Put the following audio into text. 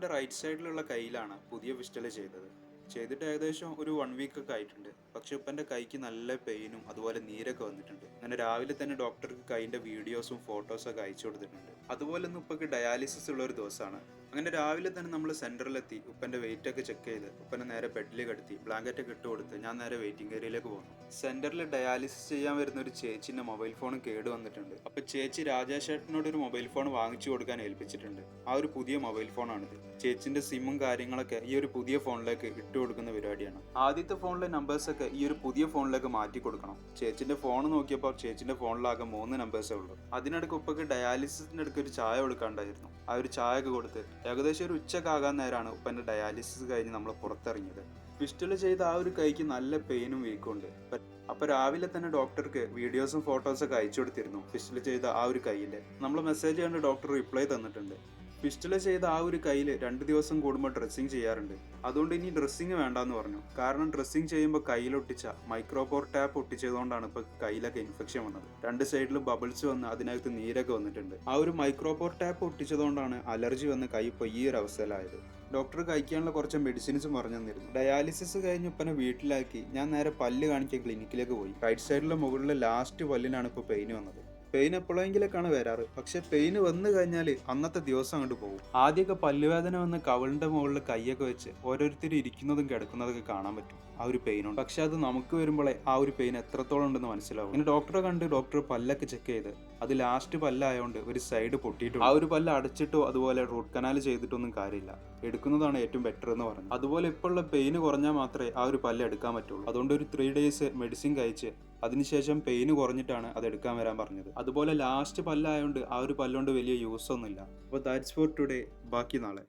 ഉപ്പൻ്റെ right സൈഡിലുള്ള കയ്യിലാണ് പുതിയ ഫിസ്റ്റല് ചെയ്തിട്ട് ഏകദേശം ഒരു 1 വീക്ക് ഒക്കെ ആയിട്ടുണ്ട്. പക്ഷെ ഉപ്പൻ്റെ കൈക്ക് നല്ല പെയിനും അതുപോലെ നീരൊക്കെ വന്നിട്ടുണ്ട്. അങ്ങനെ രാവിലെ തന്നെ ഡോക്ടർക്ക് കൈൻ്റെ വീഡിയോസും ഫോട്ടോസും ഒക്കെ അയച്ചു കൊടുത്തിട്ടുണ്ട്. അതുപോലെ തന്നെ ഉപ്പക്ക് ഡയാലിസിസ് ഉള്ള ഒരു ദിവസമാണ്. അങ്ങനെ രാവിലെ തന്നെ നമ്മൾ സെന്ററിലെത്തി ഉപ്പൻ്റെ വെയിറ്റ് ഒക്കെ ചെക്ക് ചെയ്ത് ഉപ്പനെ നേരെ ബെഡിൽ കിടത്തി ബ്ലാങ്കറ്റ് ഒക്കെ ഇട്ട് കൊടുത്ത് ഞാൻ നേരെ വെയിറ്റിംഗ് ഏരിയയിലേക്ക് പോകുന്നു. സെന്ററിൽ ഡയാലിസിസ് ചെയ്യാൻ വരുന്ന ഒരു ചേച്ചിന്റെ മൊബൈൽ ഫോൺ കേട് വന്നിട്ടുണ്ട്. അപ്പൊ ചേച്ചി രാജേഷേട്ടനോട് ഒരു മൊബൈൽ ഫോൺ വാങ്ങിച്ചു കൊടുക്കാൻ ഏൽപ്പിച്ചിട്ടുണ്ട്. ആ ഒരു പുതിയ മൊബൈൽ ഫോണാണിത്. ചേച്ചിന്റെ സിമ്മും കാര്യങ്ങളൊക്കെ ഈ ഒരു പുതിയ ഫോണിലേക്ക് ഇട്ട് കൊടുക്കുന്ന പരിപാടിയാണ്. ആദ്യത്തെ ഫോണിലെ നമ്പേഴ്സ് ഒക്കെ ഈ ഒരു പുതിയ ഫോണിലേക്ക് മാറ്റി കൊടുക്കണം. ചേച്ചിന്റെ ഫോൺ നോക്കിയപ്പോൾ ചേച്ചിന്റെ ഫോണിലാകെ 3 നമ്പേഴ്സേ ഉള്ളൂ. അതിനിടയ്ക്ക് ഉപ്പക്ക് ഡയാലിസിസിന്റെ അടുക്ക് ഒരു ചായ കൊടുക്കാണ്ടായിരുന്നു. ആ ഒരു ചായ ഒക്കെ കൊടുത്ത് ഏകദേശം ഒരു ഉച്ചക്കാകാൻ നേരമാണ് ഉപ്പന്റെ ഡയാലിസിസ് കഴിഞ്ഞ് നമ്മൾ പുറത്തിറങ്ങിയത്. ഫിസ്റ്റല് ചെയ്ത ആ ഒരു കൈക്ക് നല്ല പെയിനും വീക്കും ഉണ്ട്. അപ്പൊ രാവിലെ തന്നെ ഡോക്ടർക്ക് വീഡിയോസും ഫോട്ടോസും ഒക്കെ അയച്ചു കൊടുത്തിരുന്നു ഫിസ്റ്റല് ചെയ്ത ആ ഒരു കയ്യില്. നമ്മൾ മെസ്സേജ് കണ്ട് ഡോക്ടർ റിപ്ലൈ തന്നിട്ടുണ്ട്. ഫിസ്റ്റല് ചെയ്ത ആ ഒരു കയ്യിൽ 2 ദിവസം കൂടുമ്പോൾ ഡ്രസ്സിങ് ചെയ്യാറുണ്ട്. അതുകൊണ്ട് ഇനി ഡ്രസ്സിങ് വേണ്ടാന്ന് പറഞ്ഞു. കാരണം ഡ്രസ്സിങ് ചെയ്യുമ്പോൾ കയ്യിലൊട്ടിച്ച മൈക്രോപോർ ടാപ്പ് ഒട്ടിച്ചതുകൊണ്ടാണ് ഇപ്പൊ കയ്യിലൊക്കെ ഇൻഫെക്ഷൻ വന്നത്. 2 സൈഡിലും ബബിൾസ് വന്ന് അതിനകത്ത് നീരൊക്കെ വന്നിട്ടുണ്ട്. ആ ഒരു മൈക്രോപോർ ടാപ്പ് ഒട്ടിച്ചതുകൊണ്ടാണ് അലർജി വന്ന് കൈ ഇപ്പോൾ ഈ ഒരു അവസ്ഥയിലായത്. ഡോക്ടർ കഴിക്കാനുള്ള കുറച്ച് മെഡിസിൻസും പറഞ്ഞു തന്നിരുന്നു. ഡയാലിസിസ് കഴിഞ്ഞ് ഉപ്പനെ വീട്ടിലാക്കി ഞാൻ നേരെ പല്ല് കാണിക്കാൻ ക്ലിനിക്കിലേക്ക് പോയി. റൈറ്റ് സൈഡിലെ മുകളിലെ ലാസ്റ്റ് പല്ലിനാണ് ഇപ്പോൾ പെയിൻ വന്നത്. പെയിൻ എപ്പോഴെങ്കിലൊക്കെയാണ് വരാറ്. പക്ഷെ പെയിൻ വന്നു കഴിഞ്ഞാൽ അന്നത്തെ ദിവസം അങ്ങോട്ട് പോകും. ആദ്യമൊക്കെ പല്ലുവേദന വന്ന് കവിളിന്റെ മുകളിൽ കൈയൊക്കെ വെച്ച് ഓരോരുത്തർ ഇരിക്കുന്നതും കിടക്കുന്നതൊക്കെ കാണാൻ പറ്റും. ആ ഒരു പെയിനുണ്ട്. പക്ഷെ അത് നമുക്ക് വരുമ്പോഴേ ആ ഒരു പെയിൻ എത്രത്തോളം ഉണ്ടെന്ന് മനസ്സിലാവും. ഇങ്ങനെ ഡോക്ടറെ കണ്ട് ഡോക്ടർ പല്ലൊക്കെ ചെക്ക് ചെയ്ത് അത് ലാസ്റ്റ് പല്ലായതുകൊണ്ട് ഒരു സൈഡ് പൊട്ടിയിട്ടു. ആ ഒരു പല്ല് അടച്ചിട്ടോ അതുപോലെ റൂട്ട് കനാൽ ചെയ്തിട്ടൊന്നും കാര്യമില്ല. എടുക്കുന്നതാണ് ഏറ്റവും ബെറ്റർ എന്ന് പറഞ്ഞു. അതുപോലെ ഇപ്പോൾ ഉള്ള പെയിന് കുറഞ്ഞാൽ മാത്രമേ ആ ഒരു പല്ല് എടുക്കാൻ പറ്റുള്ളൂ. അതുകൊണ്ട് ഒരു 3 ഡേയ്സ് മെഡിസിൻ കഴിച്ച് അതിനുശേഷം പെയിന് കുറഞ്ഞിട്ടാണ് അത് എടുക്കാൻ വരാൻ പറഞ്ഞത്. അതുപോലെ ലാസ്റ്റ് പല്ലായതുകൊണ്ട് ആ ഒരു പല്ലുകൊണ്ട് വലിയ യൂസ് ഒന്നുമില്ല. അപ്പോൾ ദാറ്റ്സ് ഫോർ ടുഡേ. ബാക്കി നാളെ.